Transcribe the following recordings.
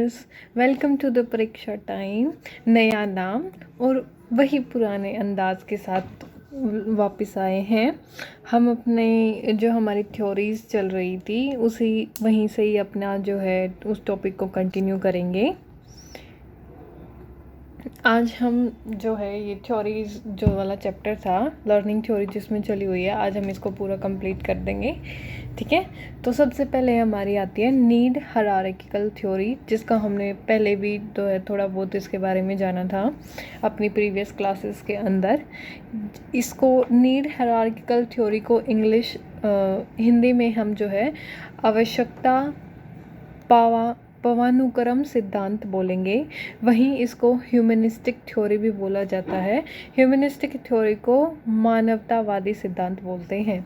Listeners, welcome to the परीक्षा time. नया नाम और वही पुराने अंदाज के साथ वापस आए हैं। हम अपने जो हमारी थ्योरीज चल रही थी उसी वहीं से ही अपना जो है उस टॉपिक को कंटिन्यू करेंगे। आज हम जो है ये थ्योरीज जो वाला चैप्टर था लर्निंग थ्योरी जिसमें चली हुई है, आज हम इसको पूरा कंप्लीट कर देंगे। ठीक है, तो सबसे पहले हमारी आती है नीड हायरार्किकल थ्योरी, जिसका हमने पहले भी जो है थोड़ा बहुत इसके बारे में जाना था अपनी प्रीवियस क्लासेस के अंदर। इसको नीड हायरार्किकल थ्योरी को इंग्लिश हिंदी में हम जो है आवश्यकता पवानुक्रम सिद्धांत बोलेंगे। वहीं इसको ह्यूमनिस्टिक थ्योरी भी बोला जाता है। ह्यूमनिस्टिक थ्योरी को मानवतावादी सिद्धांत बोलते हैं।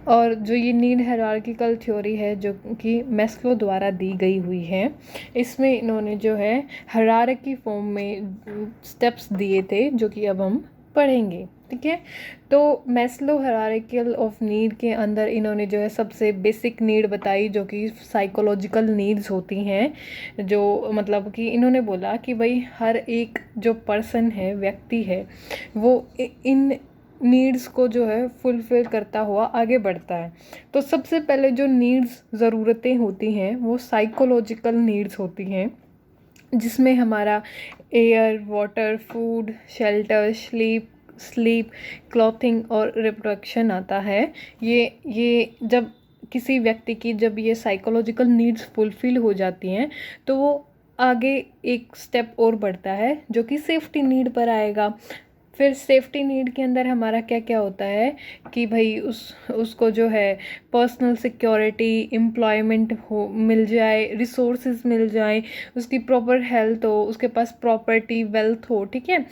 और जो ये नीड हायरार्किकल थ्योरी है जो कि मैस्लो द्वारा दी गई हुई है, इसमें इन्होंने जो है हायरार्की फॉर्म में स्टेप्स दिए थे जो कि अब हम पढ़ेंगे। ठीक है, तो मैस्लो हायरार्किकल ऑफ नीड के अंदर इन्होंने जो है सबसे बेसिक नीड बताई जो कि साइकोलॉजिकल नीड्स होती हैं। जो मतलब कि इन्होंने बोला कि भाई हर एक जो पर्सन है, व्यक्ति है, वो इन नीड्स को जो है फुलफिल करता हुआ आगे बढ़ता है। तो सबसे पहले जो नीड्स ज़रूरतें होती हैं वो साइकोलॉजिकल नीड्स होती हैं, जिसमें हमारा air, water, food, shelter, sleep, clothing और रिप्रोडक्शन आता है। ये जब किसी व्यक्ति की जब ये साइकोलॉजिकल नीड्स फुलफिल हो जाती हैं तो वो आगे एक स्टेप और बढ़ता है जो कि सेफ्टी नीड पर आएगा। फिर सेफ्टी नीड के अंदर हमारा क्या क्या होता है कि भाई उसको जो है पर्सनल सिक्योरिटी, एम्प्लॉयमेंट हो मिल जाए, रिसोर्सेज मिल जाए, उसकी प्रॉपर हेल्थ हो, उसके पास प्रॉपर्टी, वेल्थ हो। ठीक है,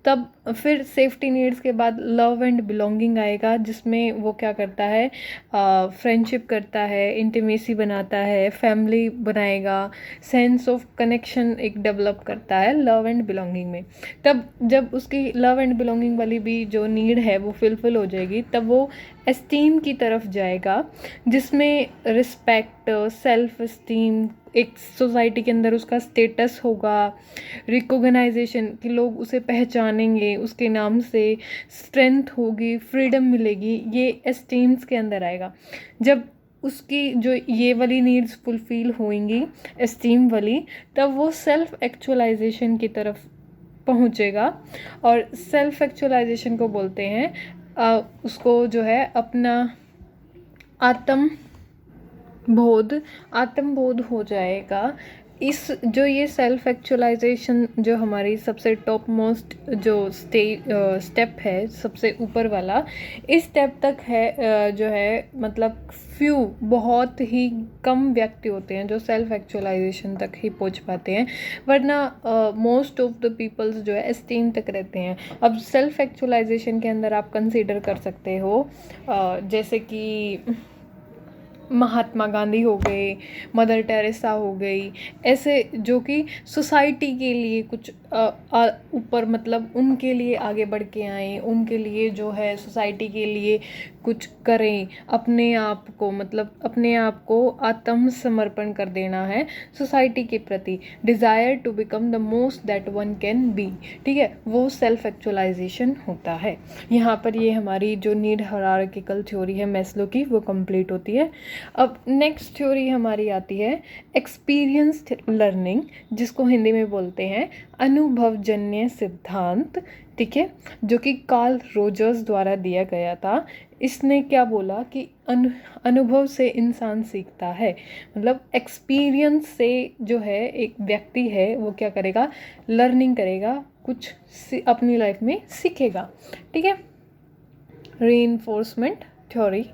तब फिर सेफ्टी नीड्स के बाद लव एंड बिलोंगिंग आएगा, जिसमें वो क्या करता है, फ्रेंडशिप करता है, इंटीमेसी बनाता है, फैमिली बनाएगा, सेंस ऑफ कनेक्शन एक डेवलप करता है लव एंड बिलोंगिंग में। तब जब उसकी लव एंड बिलोंगिंग वाली भी जो नीड है वो फुलफिल हो जाएगी, तब वो एस्टीम की तरफ जाएगा, जिसमें रिस्पेक्ट, सेल्फ एस्टीम, एक सोसाइटी के अंदर उसका स्टेटस होगा, रिकॉग्नाइजेशन कि लोग उसे पहचानेंगे उसके नाम से, स्ट्रेंथ होगी, फ्रीडम मिलेगी, ये एस्टीम्स के अंदर आएगा। जब उसकी जो ये वाली नीड्स फुलफिल होंगी, एस्टीम वाली, तब वो सेल्फ एक्चुअलाइजेशन की तरफ पहुँचेगा। और सेल्फ एक्चुअलाइजेशन को बोलते हैं उसको जो है अपना आत्मबोध हो जाएगा। इस जो ये सेल्फ एक्चुअलाइजेशन जो हमारी सबसे टॉप मोस्ट जो स्टेप है, सबसे ऊपर वाला, इस स्टेप तक है जो है मतलब बहुत ही कम व्यक्ति होते हैं जो सेल्फ एक्चुअलाइजेशन तक ही पहुंच पाते हैं, वरना मोस्ट ऑफ द पीपल्स जो है एस्टीम तक रहते हैं। अब सेल्फ एक्चुअलाइजेशन के अंदर आप कंसीडर कर सकते हो जैसे कि महात्मा गांधी हो गए, मदर टेरेसा हो गई, ऐसे जो कि सोसाइटी के लिए कुछ ऊपर मतलब उनके लिए आगे बढ़ के आए, उनके लिए जो है सोसाइटी के लिए कुछ करें, अपने आप को मतलब अपने आप को आत्मसमर्पण कर देना है सोसाइटी के प्रति, desire to become the most that one can be. ठीक है, वो सेल्फ एक्चुअलाइजेशन होता है। यहाँ पर ये हमारी जो नीड हायरार्किकल थ्योरी है मैस्लो की, वो कंप्लीट होती है। अब नेक्स्ट थ्योरी हमारी आती है एक्सपीरियंस्ड लर्निंग, जिसको हिंदी में बोलते हैं अनुभवजन्य सिद्धांत। ठीक है, जो कि कार्ल रोजर्स द्वारा दिया गया था। इसने क्या बोला कि अनुभव से इंसान सीखता है, मतलब एक्सपीरियंस से जो है एक व्यक्ति है वो क्या करेगा, लर्निंग करेगा, कुछ अपनी लाइफ में सीखेगा। ठीक है, रीइंफोर्समेंट थ्योरी,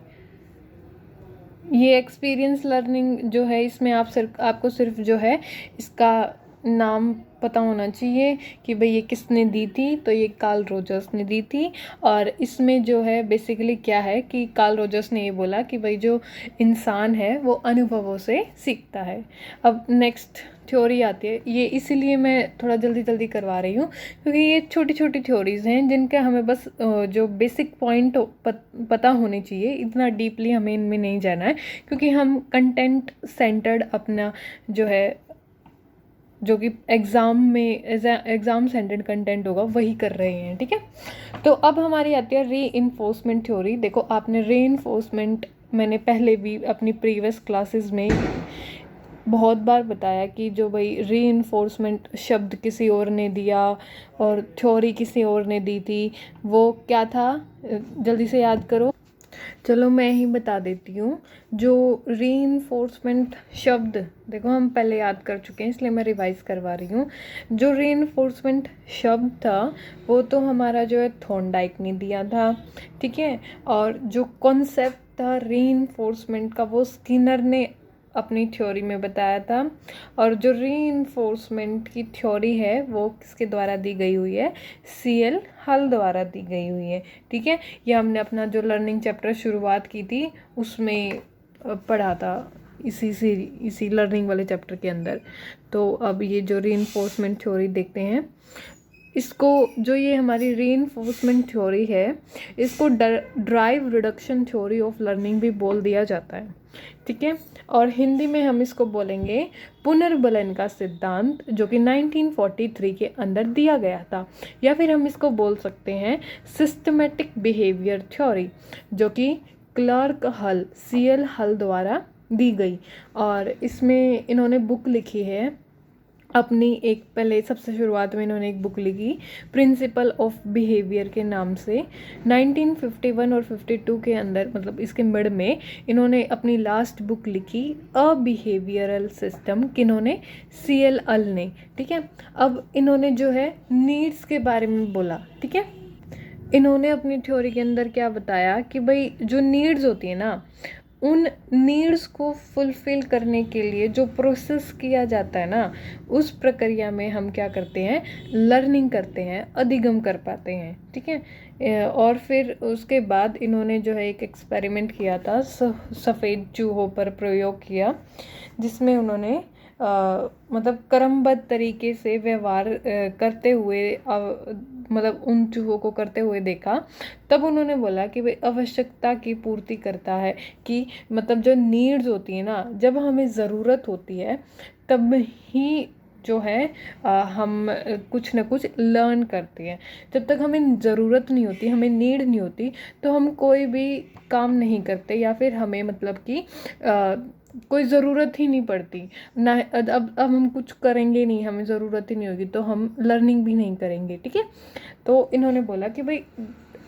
ये एक्सपीरियंस लर्निंग जो है इसमें आपको सिर्फ जो है इसका नाम पता होना चाहिए कि भाई ये किसने दी थी, तो ये कार्ल रोजर्स ने दी थी। और इसमें जो है बेसिकली क्या है कि कार्ल रोजर्स ने ये बोला कि भाई जो इंसान है वो अनुभवों से सीखता है। अब नेक्स्ट थ्योरी आती है, ये इसीलिए मैं थोड़ा जल्दी जल्दी करवा रही हूँ क्योंकि ये छोटी छोटी थ्योरीज़ हैं जिनका हमें बस जो बेसिक पॉइंट पता होने चाहिए, इतना डीपली हमें इनमें नहीं जाना है क्योंकि हम कंटेंट सेंटर्ड अपना जो है जो कि एग्ज़ाम सेंटेड कंटेंट होगा वही कर रहे हैं, ठीक है। तो अब हमारी आती है रीइंफोर्समेंट थ्योरी। देखो आपने रीइंफोर्समेंट, मैंने पहले भी अपनी प्रीवियस क्लासेस में बहुत बार बताया कि जो भाई रीइंफोर्समेंट शब्द किसी और ने दिया और थ्योरी किसी और ने दी थी, वो क्या था, जल्दी से याद करो। चलो मैं ही बता देती हूँ। जो रीइंफोर्समेंट शब्द, देखो हम पहले याद कर चुके हैं इसलिए मैं रिवाइज करवा रही हूँ। जो रीइंफोर्समेंट शब्द था वो तो हमारा जो है थॉर्नडाइक ने दिया था, ठीक है। और जो कॉन्सेप्ट था रीइंफोर्समेंट का वो स्किनर ने अपनी थ्योरी में बताया था। और जो रीइंफोर्समेंट की थ्योरी है वो किसके द्वारा दी गई हुई है, CL हल द्वारा दी गई हुई है, ठीक है। ये हमने अपना जो लर्निंग चैप्टर शुरुआत की थी उसमें पढ़ा था, इसी लर्निंग वाले चैप्टर के अंदर। तो अब ये जो रीइंफोर्समेंट थ्योरी देखते हैं, इसको, जो ये हमारी रीइंफोर्समेंट थ्योरी है, इसको drive reduction theory of learning भी बोल दिया जाता है, ठीक है। और हिंदी में हम इसको बोलेंगे पुनर्बलन का सिद्धांत, जो कि 1943 के अंदर दिया गया था। या फिर हम इसको बोल सकते हैं सिस्टमेटिक बिहेवियर थ्योरी, जो कि क्लार्क हल, CL हल द्वारा दी गई। और इसमें इन्होंने बुक लिखी है अपनी, एक पहले सबसे शुरुआत में इन्होंने एक बुक लिखी प्रिंसिपल ऑफ बिहेवियर के नाम से। 1951 और 52 के अंदर, मतलब इसके मिड में, इन्होंने अपनी लास्ट बुक लिखी अ बिहेवियरल सिस्टम, किन्होंने, CL हल ने, ठीक है। अब इन्होंने जो है नीड्स के बारे में बोला, ठीक है। इन्होंने अपनी थ्योरी के अंदर क्या बताया कि भाई जो नीड्स होती है ना, उन नीड्स को फुलफिल करने के लिए जो प्रोसेस किया जाता है ना, उस प्रक्रिया में हम क्या करते हैं, लर्निंग करते हैं, अधिगम कर पाते हैं, ठीक है। और फिर उसके बाद इन्होंने जो है एक एक्सपेरिमेंट किया था, सफ़ेद चूहों पर प्रयोग किया, जिसमें उन्होंने मतलब क्रमबद्ध तरीके से व्यवहार करते हुए, मतलब उन चूहों को करते हुए देखा। तब उन्होंने बोला कि भाई आवश्यकता की पूर्ति करता है, कि मतलब जो नीड्स होती है ना, जब हमें ज़रूरत होती है तब ही जो है हम कुछ ना कुछ लर्न करते हैं। जब तक हमें ज़रूरत नहीं होती, हमें नीड नहीं होती, तो हम कोई भी काम नहीं करते, या फिर हमें मतलब कि कोई ज़रूरत ही नहीं पड़ती ना। अब हम कुछ करेंगे नहीं, हमें ज़रूरत ही नहीं होगी, तो हम लर्निंग भी नहीं करेंगे, ठीक है। तो इन्होंने बोला कि भाई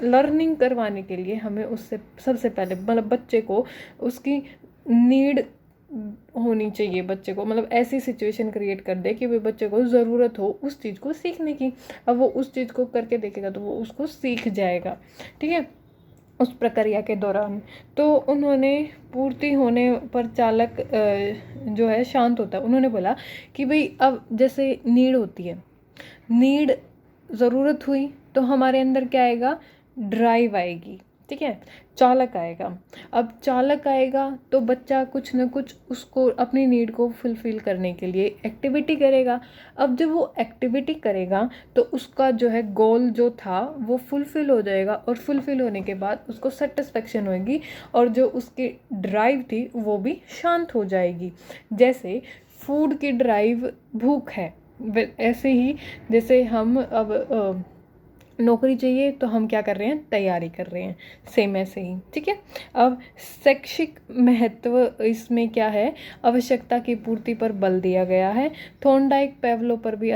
लर्निंग करवाने के लिए हमें उससे सबसे पहले, मतलब बच्चे को उसकी नीड होनी चाहिए, बच्चे को मतलब ऐसी सिचुएशन क्रिएट कर दे कि भाई बच्चे को ज़रूरत हो उस चीज़ को सीखने की। अब वो उस चीज़ को करके देखेगा तो वो उसको सीख जाएगा, ठीक है, उस प्रक्रिया के दौरान। तो उन्होंने पूर्ति होने पर चालक जो है शांत होता है। उन्होंने बोला कि भाई अब जैसे नीड होती है, नीड, ज़रूरत हुई तो हमारे अंदर क्या आएगा, ड्राइव आएगी, ठीक है, चालक आएगा। अब चालक आएगा तो बच्चा कुछ ना कुछ उसको, अपनी नीड को फुलफिल करने के लिए एक्टिविटी करेगा। अब जब वो एक्टिविटी करेगा तो उसका जो है गोल जो था वो फुलफिल हो जाएगा, और फुलफिल होने के बाद उसको सेटिस्फेक्शन होएगी, और जो उसकी ड्राइव थी वो भी शांत हो जाएगी। जैसे फूड की ड्राइव भूख है, ऐसे ही जैसे हम अब नौकरी चाहिए तो हम क्या कर रहे हैं, तैयारी कर रहे हैं, सेम ऐसे ही, ठीक है। अब शैक्षिक महत्व इसमें क्या है, आवश्यकता की पूर्ति पर बल दिया गया है। थॉर्नडाइक पेवलो पर भी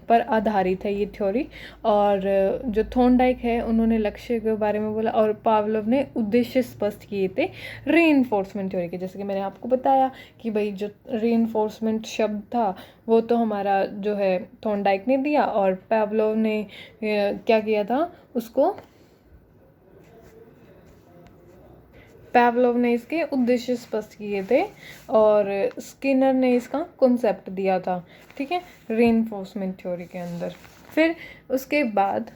पर आधारित है ये थ्योरी। और जो थॉर्नडाइक है उन्होंने लक्ष्य के बारे में बोला, और पावलोव ने उद्देश्य स्पष्ट किए थे रीइंफोर्समेंट थ्योरी के। जैसे कि मैंने आपको बताया कि भाई जो रीइंफोर्समेंट शब्द था वो तो हमारा जो है थॉर्नडाइक ने दिया, और पावलोव ने क्या किया था, उसको पावलोव ने इसके उद्देश्य स्पष्ट किए थे, और स्किनर ने इसका कॉन्सेप्ट दिया था, ठीक है, रीइंफोर्समेंट थ्योरी के अंदर। फिर उसके बाद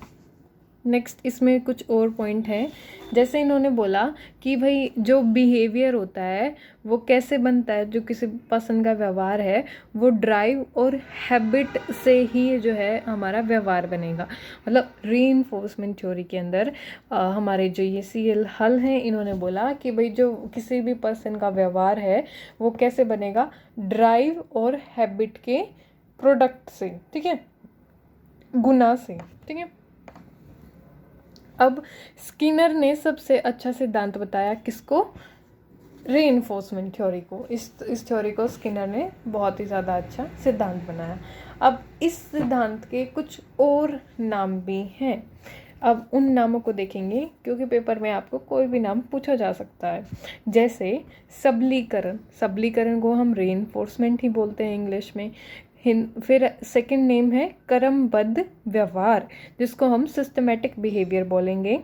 नेक्स्ट इसमें कुछ और पॉइंट हैं। जैसे इन्होंने बोला कि भाई जो बिहेवियर होता है वो कैसे बनता है, जो किसी पर्सन का व्यवहार है वो ड्राइव और हैबिट से ही जो है हमारा व्यवहार बनेगा। मतलब रीइंफोर्समेंट थ्योरी के अंदर हमारे जो ये CL हल हैं, इन्होंने बोला कि भाई जो किसी भी पर्सन का व्यवहार है वो कैसे बनेगा, ड्राइव और हैबिट के प्रोडक्ट से, ठीक है, गुना से, ठीक है। अब स्किनर ने सबसे अच्छा सिद्धांत बताया किसको? रीइंफोर्समेंट थ्योरी को। इस थ्योरी को स्किनर ने बहुत ही ज़्यादा अच्छा सिद्धांत बनाया। अब इस सिद्धांत के कुछ और नाम भी हैं। अब उन नामों को देखेंगे क्योंकि पेपर में आपको कोई भी नाम पूछा जा सकता है। जैसे सबलीकरण, सबलीकरण को हम रीइंफोर्समेंट ही बोलते हैं इंग्लिश में। फिर सेकंड नेम है कर्मबद्ध व्यवहार, जिसको हम सिस्टमेटिक बिहेवियर बोलेंगे।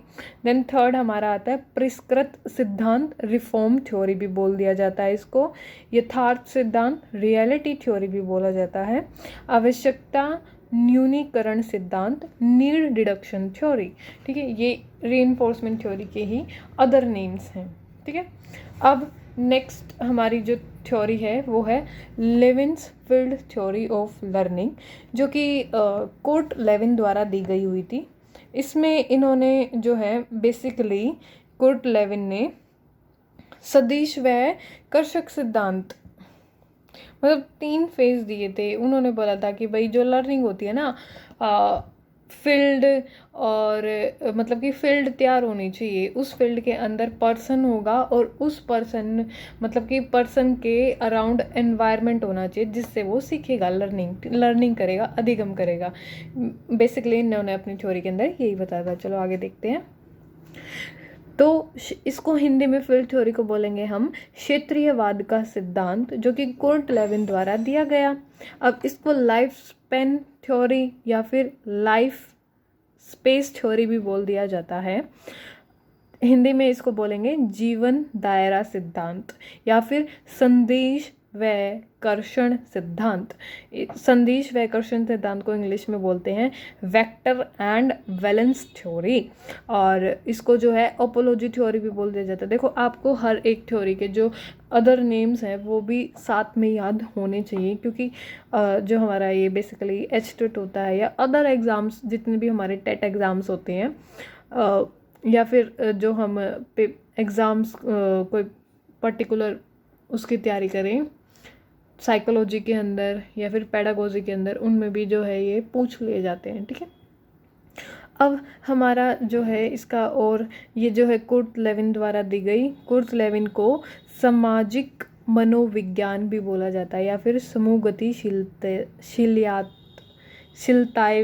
देन थर्ड हमारा आता है परिष्कृत सिद्धांत, रिफॉर्म थ्योरी भी बोल दिया जाता है इसको। यथार्थ सिद्धांत, रियलिटी थ्योरी भी बोला जाता है। आवश्यकता न्यूनीकरण सिद्धांत, नीड डिडक्शन थ्योरी, ठीक है। ये रीइंफोर्समेंट थ्योरी के ही अदर नेम्स हैं, ठीक है। अब नेक्स्ट हमारी जो थ्योरी है वो है लेविन्स-फील्ड थ्योरी ऑफ लर्निंग, जो कि कोर्ट लेविन द्वारा दी गई हुई थी। इसमें इन्होंने जो है बेसिकली कोर्ट लेविन ने सदिश व कर्षक सिद्धांत, मतलब 3 फेज दिए थे। उन्होंने बोला था कि भाई जो लर्निंग होती है ना, फील्ड और मतलब कि फील्ड तैयार होनी चाहिए, उस फील्ड के अंदर पर्सन होगा और उस पर्सन मतलब कि पर्सन के अराउंड एनवायरनमेंट होना चाहिए जिससे वो सीखेगा, लर्निंग करेगा, अधिगम करेगा। बेसिकली इन्होंने अपनी थ्योरी के अंदर यही बताया था। चलो आगे देखते हैं। तो इसको हिंदी में फील्ड थ्योरी को बोलेंगे हम क्षेत्रीयवाद का सिद्धांत, जो कि कोर्ट लेविन द्वारा दिया गया। अब इसको लाइफ स्पेन थ्योरी या फिर लाइफ स्पेस थ्योरी भी बोल दिया जाता है। हिंदी में इसको बोलेंगे जीवन दायरा सिद्धांत या फिर संदेश वैकर्षण सिद्धांत। संदेश वैकर्षण सिद्धांत को इंग्लिश में बोलते हैं वेक्टर एंड वैलेंस थ्योरी, और इसको जो है ओपोलॉजी थ्योरी भी बोल दिया जाता है। देखो आपको हर एक थ्योरी के जो अदर नेम्स हैं वो भी साथ में याद होने चाहिए, क्योंकि जो हमारा ये बेसिकली एचटेट होता है या अदर एग्ज़ाम्स जितने भी हमारे टेट एग्ज़ाम्स होते हैं, या फिर जो हम एग्ज़ाम्स कोई पर्टिकुलर उसकी तैयारी करें साइकोलॉजी के अंदर या फिर पेडागोजी के अंदर, उनमें भी जो है ये पूछ लिए जाते हैं, ठीक है। अब हमारा जो है इसका, और ये जो है कुर्ट लेविन द्वारा दी गई, कुर्ट लेविन को सामाजिक मनोविज्ञान भी बोला जाता है या फिर समूह गतिशीलताएं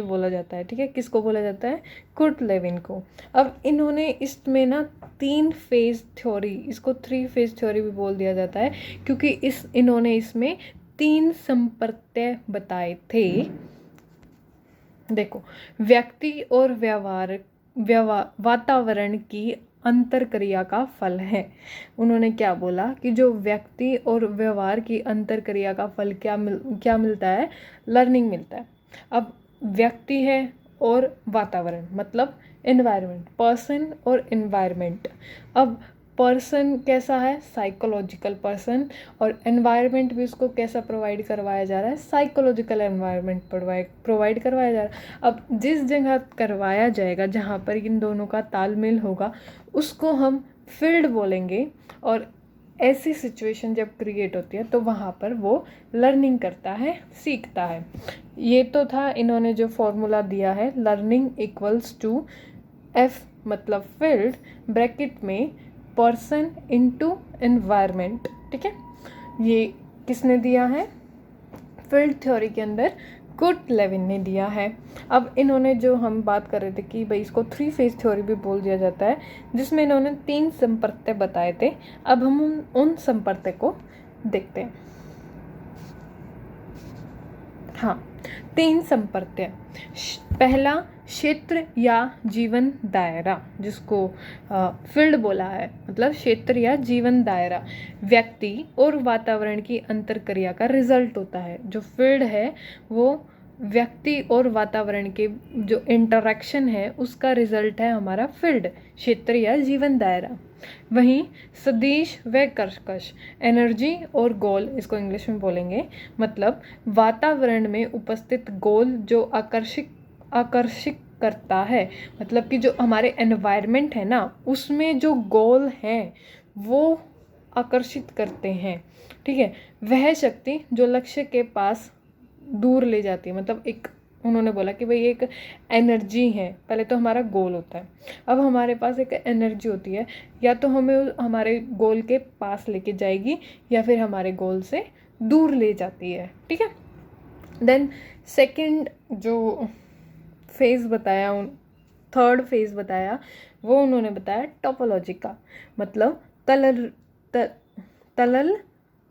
बोला जाता है, ठीक है। किसको बोला जाता है? कुर्ट लेविन को। अब इन्होंने इसमें ना 3 फेज थ्योरी, इसको 3 फेज थ्योरी भी बोल दिया जाता है, क्योंकि इन्होंने इसमें 3 संप्रत्यय बताए थे। देखो, व्यक्ति और वातावरण की अंतरक्रिया का फल है। उन्होंने क्या बोला कि जो व्यक्ति और व्यवहार की अंतरक्रिया का फल क्या मिलता है? लर्निंग मिलता है। अब व्यक्ति है और वातावरण मतलब एनवायरनमेंट, पर्सन और एनवायरनमेंट। अब पर्सन कैसा है? साइकोलॉजिकल पर्सन, और एनवायरनमेंट भी उसको कैसा प्रोवाइड करवाया जा रहा है? साइकोलॉजिकल एनवायरनमेंट प्रोवाइड करवाया जा रहा है। अब जिस जगह करवाया जाएगा जहाँ पर इन दोनों का तालमेल होगा उसको हम फील्ड बोलेंगे, और ऐसी सिचुएशन जब क्रिएट होती है तो वहाँ पर वो लर्निंग करता है, सीखता है। ये तो था इन्होंने जो फॉर्मूला दिया है, लर्निंग इक्वल्स टू F मतलब फील्ड, ब्रैकेट में पर्सन इनटू एनवायरनमेंट, ठीक है। ये किसने दिया है? फील्ड थ्योरी के अंदर कुर्ट लेविन ने दिया है। अब इन्होंने जो हम बात कर रहे थे कि भाई इसको 3 फेज थ्योरी भी बोल दिया जाता है, जिसमें इन्होंने 3 संप्रत्यय बताए थे। अब हम उन संप्रत्यय को देखते हैं। हाँ, 3 संप्रत्यय। पहला क्षेत्र या जीवन दायरा, जिसको फील्ड बोला है, मतलब क्षेत्र या जीवन दायरा व्यक्ति और वातावरण की अंतरक्रिया का रिजल्ट होता है। जो फील्ड है वो व्यक्ति और वातावरण के जो इंटरेक्शन है उसका रिजल्ट है हमारा फील्ड, क्षेत्र या जीवन दायरा। वहीं सदिश व कर्कश, एनर्जी और गोल, इसको इंग्लिश में बोलेंगे, मतलब वातावरण में उपस्थित गोल जो आकर्षित करता है, मतलब कि जो हमारे एनवायरनमेंट है ना उसमें जो गोल हैं वो आकर्षित करते हैं, ठीक है। वह शक्ति जो लक्ष्य के पास दूर ले जाती है। मतलब एक उन्होंने बोला कि भाई एक एनर्जी है, पहले तो हमारा गोल होता है, अब हमारे पास एक एनर्जी होती है, या तो हमें हमारे गोल के पास लेके जाएगी या फिर हमारे गोल से दूर ले जाती है। ठीक है। देन सेकंड जो फेज़ बताया, थर्ड फेज़ बताया, वो उन्होंने बताया टोपोलॉजी का। मतलब तलल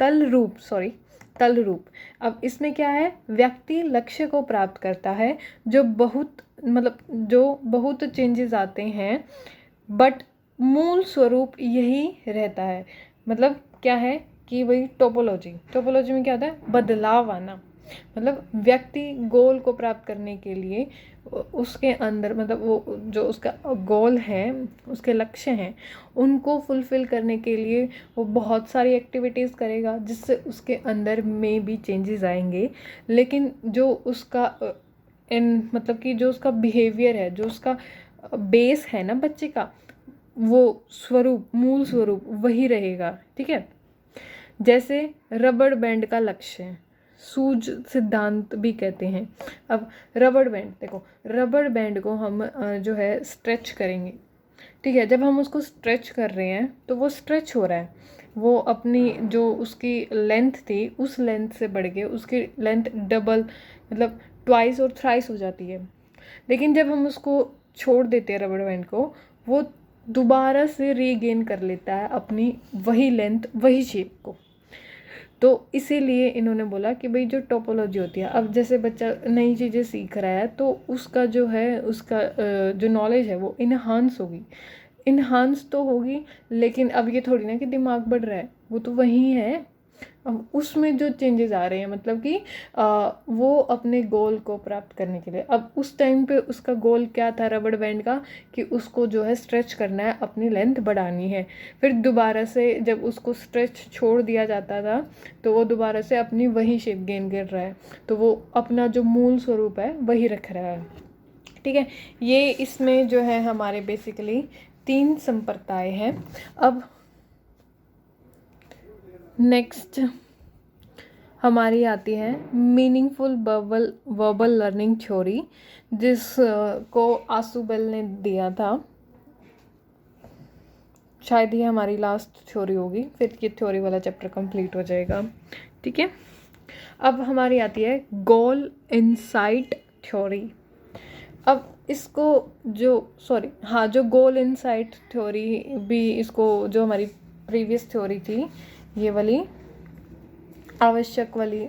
तल रूप, सॉरी, तल रूप। अब इसमें क्या है, व्यक्ति लक्ष्य को प्राप्त करता है जो बहुत चेंजेस आते हैं, बट मूल स्वरूप यही रहता है। मतलब क्या है कि वही टोपोलॉजी में क्या होता है, बदलाव आना। मतलब व्यक्ति गोल को प्राप्त करने के लिए उसके अंदर, मतलब वो जो उसका गोल है, उसके लक्ष्य हैं, उनको फुलफ़िल करने के लिए वो बहुत सारी एक्टिविटीज़ करेगा, जिससे उसके अंदर में भी चेंजेस आएंगे। लेकिन जो उसका मतलब कि जो उसका बिहेवियर है, जो उसका बेस है ना बच्चे का, वो मूल स्वरूप वही रहेगा। ठीक है। जैसे रबड़ बैंड का लक्ष्य, सूज सिद्धांत भी कहते हैं। अब रबड़ बैंड, देखो रबड़ बैंड को हम जो है स्ट्रेच करेंगे। ठीक है। जब हम उसको स्ट्रेच कर रहे हैं तो वो स्ट्रेच हो रहा है, वो अपनी जो उसकी लेंथ थी उस लेंथ से बढ़ के उसकी लेंथ डबल, मतलब ट्वाइस और थ्राइस हो जाती है। लेकिन जब हम उसको छोड़ देते हैं रबड़ बैंड को, वो दोबारा से रीगेन कर लेता है अपनी वही लेंथ, वही शेप को। तो इसीलिए इन्होंने बोला कि भाई जो टोपोलॉजी होती है, अब जैसे बच्चा नई चीज़ें सीख रहा है तो उसका जो है, उसका जो नॉलेज है वो इन्हांस तो होगी, लेकिन अब ये थोड़ी ना कि दिमाग बढ़ रहा है, वो तो वही है। अब उसमें जो चेंजेस आ रहे हैं, मतलब कि वो अपने गोल को प्राप्त करने के लिए, अब उस टाइम पे उसका गोल क्या था रबड़ बैंड का, कि उसको जो है स्ट्रेच करना है, अपनी लेंथ बढ़ानी है। फिर दोबारा से जब उसको स्ट्रेच छोड़ दिया जाता था तो वो दोबारा से अपनी वही शेप गेन कर रहा है, तो वो अपना जो मूल स्वरूप है वही रख रहा है। ठीक है। ये इसमें जो है हमारे बेसिकली 3 संप्रदाय हैं। अब नेक्स्ट हमारी आती है मीनिंगफुल वर्बल लर्निंग थ्योरी, जिसको आसुबेल ने दिया था। शायद ये हमारी लास्ट थ्योरी होगी, फिर ये थ्योरी वाला चैप्टर कंप्लीट हो जाएगा। ठीक है। अब हमारी आती है गोल इनसाइट थ्योरी। अब इसको जो गोल इनसाइट थ्योरी भी, इसको जो हमारी प्रीवियस थ्योरी थी, ये वाली आवश्यक वाली,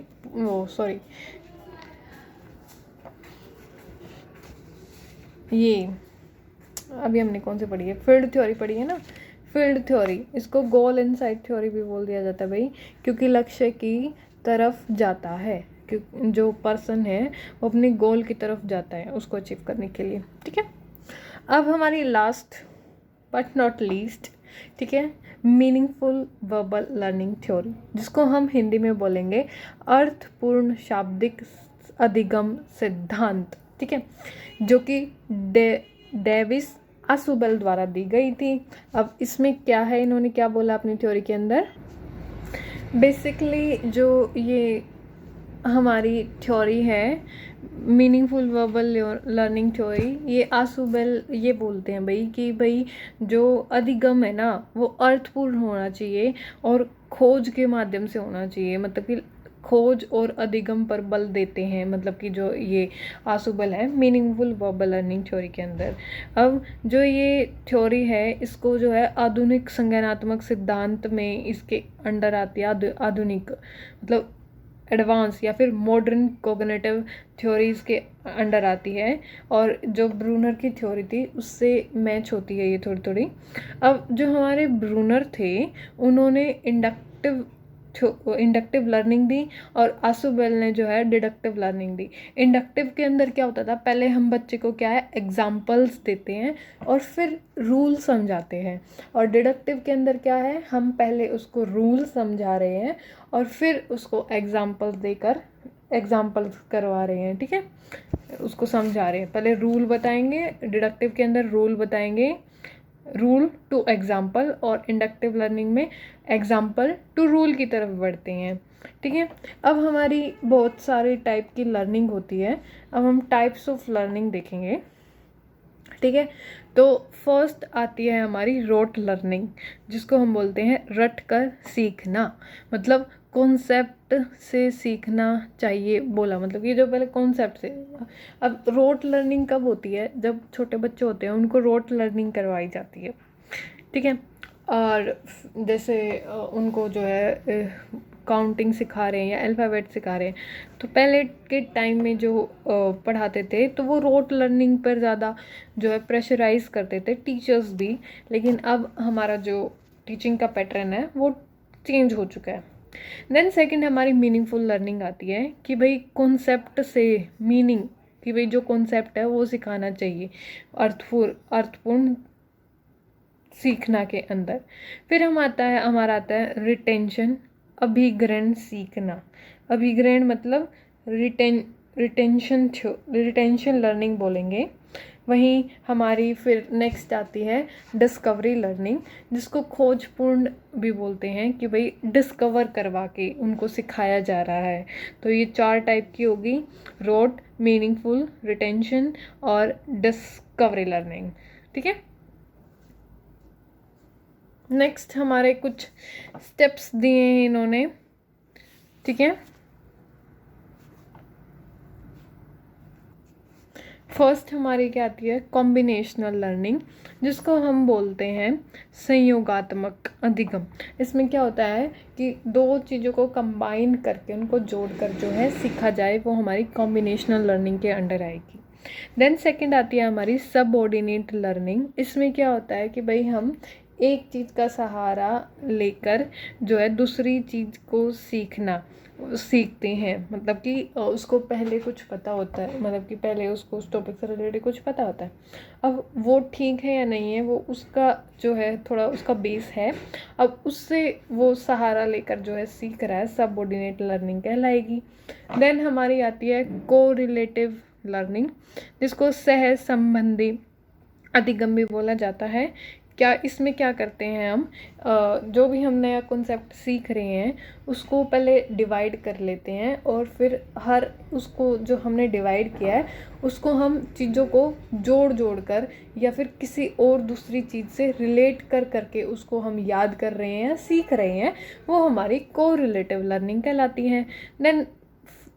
ये अभी हमने कौन सी पढ़ी है, फील्ड थ्योरी पढ़ी है ना, फील्ड थ्योरी। इसको गोल इनसाइट थ्योरी भी बोल दिया जाता है भाई, क्योंकि लक्ष्य की तरफ जाता है, क्योंकि जो पर्सन है वो अपने गोल की तरफ जाता है उसको अचीव करने के लिए। ठीक है। अब हमारी लास्ट बट नॉट लीस्ट, ठीक है, मीनिंगफुल वर्बल लर्निंग थ्योरी, जिसको हम हिंदी में बोलेंगे अर्थपूर्ण शाब्दिक अधिगम सिद्धांत। ठीक है। जो कि डेविस आसुबेल द्वारा दी गई थी। अब इसमें क्या है, इन्होंने क्या बोला अपनी थ्योरी के अंदर, बेसिकली जो ये हमारी थ्योरी है मीनिंगफुल वर्बल लर्निंग थ्योरी, ये आसुबेल ये बोलते हैं भाई कि भाई जो अधिगम है ना वो अर्थपूर्ण होना चाहिए और खोज के माध्यम से होना चाहिए। मतलब कि खोज और अधिगम पर बल देते हैं, मतलब कि जो ये आसुबेल है मीनिंगफुल वर्बल लर्निंग थ्योरी के अंदर। अब जो ये थ्योरी है इसको जो है आधुनिक संज्ञानात्मक सिद्धांत में इसके अंडर आती है, आधुनिक मतलब एडवांस या फिर मॉडर्न कोग्निटिव थ्योरीज के अंडर आती है, और जो ब्रूनर की थ्योरी थी उससे मैच होती है ये थोड़ी थोड़ी। अब जो हमारे ब्रूनर थे उन्होंने इंडक्टिव लर्निंग दी, और आसुबेल ने जो है डिडक्टिव लर्निंग दी। इंडक्टिव के अंदर क्या होता था, पहले हम बच्चे को क्या है एग्जाम्पल्स देते हैं और फिर रूल समझाते हैं, और डिडक्टिव के अंदर क्या है, हम पहले उसको रूल समझा रहे हैं और फिर उसको एग्जाम्पल्स करवा रहे हैं। ठीक है। उसको समझा रहे हैं, पहले रूल बताएंगे, डिडक्टिव के अंदर रूल बताएंगे, रूल टू एग्जाम्पल, और इंडक्टिव लर्निंग में एग्जाम्पल टू रूल की तरफ बढ़ते हैं। ठीक है, अब हमारी बहुत सारे टाइप की लर्निंग होती है। अब हम टाइप्स ऑफ लर्निंग देखेंगे। ठीक है, तो फर्स्ट आती है हमारी रोट लर्निंग, जिसको हम बोलते हैं रट कर सीखना। मतलब कॉन्सेप्ट से सीखना चाहिए बोला, मतलब ये जो पहले कॉन्सेप्ट से। अब रोट लर्निंग कब होती है? जब छोटे बच्चे होते हैं उनको रोट लर्निंग करवाई जाती है। ठीक है, और जैसे उनको जो है काउंटिंग सिखा रहे हैं या अल्फ़ाबेट सिखा रहे हैं, तो पहले के टाइम में जो पढ़ाते थे तो वो रोट लर्निंग पर ज़्यादा जो है प्रेशराइज करते थे टीचर्स भी। लेकिन अब हमारा जो टीचिंग का पैटर्न है वो चेंज हो चुका है। देन सेकंड हमारी मीनिंगफुल लर्निंग आती है कि भाई कॉन्सेप्ट से मीनिंग, कि भाई जो कॉन्सेप्ट है वो सिखाना चाहिए अर्थपूर्ण सीखना के अंदर। फिर हमारा आता है रिटेंशन, अभिग्रहण सीखना। अभिग्रहण मतलब रिटेंशन लर्निंग बोलेंगे। वहीं हमारी फिर नेक्स्ट आती है डिस्कवरी लर्निंग, जिसको खोजपूर्ण भी बोलते हैं, कि भाई डिस्कवर करवा के उनको सिखाया जा रहा है। तो ये 4 टाइप की होगी, रोट, मीनिंगफुल, रिटेंशन और डिस्कवरी लर्निंग। ठीक है, नेक्स्ट हमारे कुछ स्टेप्स दिए हैं इन्होंने। ठीक है, फर्स्ट हमारी क्या आती है? कॉम्बिनेशनल लर्निंग, जिसको हम बोलते हैं संयोगात्मक अधिगम। इसमें क्या होता है कि 2 चीज़ों को कंबाइन करके उनको जोड़कर जो है सीखा जाए, वो हमारी कॉम्बिनेशनल लर्निंग के अंडर आएगी। देन सेकंड आती है हमारी सबऑर्डिनेट लर्निंग। इसमें क्या होता है कि भाई हम एक चीज़ का सहारा लेकर जो है दूसरी चीज़ को सीखते हैं। मतलब कि उसको पहले कुछ पता होता है, मतलब कि पहले उसको उस टॉपिक से रिलेटेड कुछ पता होता है। अब वो ठीक है या नहीं है, वो उसका जो है थोड़ा उसका बेस है। अब उससे वो सहारा लेकर जो है सीख रहा है, सबऑर्डिनेट लर्निंग कहलाएगी। देन हमारी आती है कोरिलेटिव लर्निंग, जिसको सह संबंधी अधिगम भी बोला जाता है। क्या इसमें क्या करते हैं हम, जो भी हम नया कॉन्सेप्ट सीख रहे हैं उसको पहले डिवाइड कर लेते हैं, और फिर हर उसको जो हमने डिवाइड किया है उसको हम चीज़ों को जोड़ कर या फिर किसी और दूसरी चीज़ से रिलेट करके उसको हम याद कर रहे हैं, सीख रहे हैं, वो हमारी कोरिलेटिव लर्निंग कहलाती है। देन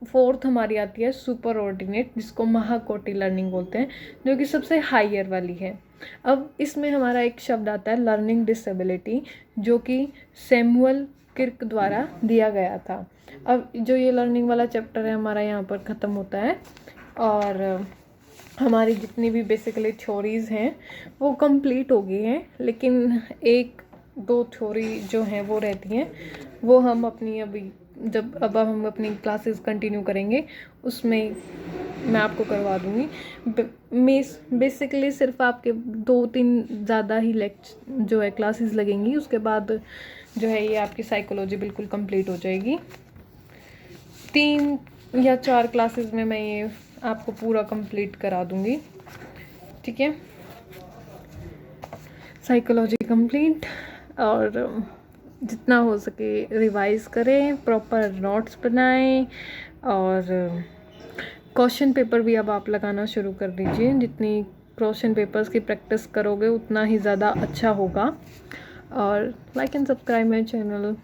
फोर्थ हमारी आती है सुपर ऑर्डिनेट, जिसको महाकोटि लर्निंग बोलते हैं, जो कि सबसे हायर वाली है। अब इसमें हमारा एक शब्द आता है लर्निंग डिसेबिलिटी, जो कि सैमुअल किर्क द्वारा दिया गया था। अब जो ये लर्निंग वाला चैप्टर है हमारा यहाँ पर ख़त्म होता है, और हमारी जितनी भी बेसिकली थ्योरीज़ हैं वो कंप्लीट हो गई हैं। लेकिन 1-2 थ्योरी जो हैं वो रहती हैं, वो हम अपनी अब हम अपनी क्लासेस कंटिन्यू करेंगे उसमें मैं आपको करवा दूँगी। बेसिकली सिर्फ आपके 2-3 ज़्यादा ही जो है क्लासेस लगेंगी, उसके बाद जो है ये आपकी साइकोलॉजी बिल्कुल कंप्लीट हो जाएगी। 3 या 4 क्लासेस में मैं ये आपको पूरा कंप्लीट करा दूँगी। ठीक है, साइकोलॉजी कंप्लीट, और जितना हो सके रिवाइज करें, प्रॉपर नोट्स बनाएं, और क्वेश्चन पेपर भी अब आप लगाना शुरू कर दीजिए। जितनी क्वेश्चन पेपर्स की प्रैक्टिस करोगे उतना ही ज़्यादा अच्छा होगा। और like and subscribe my channel.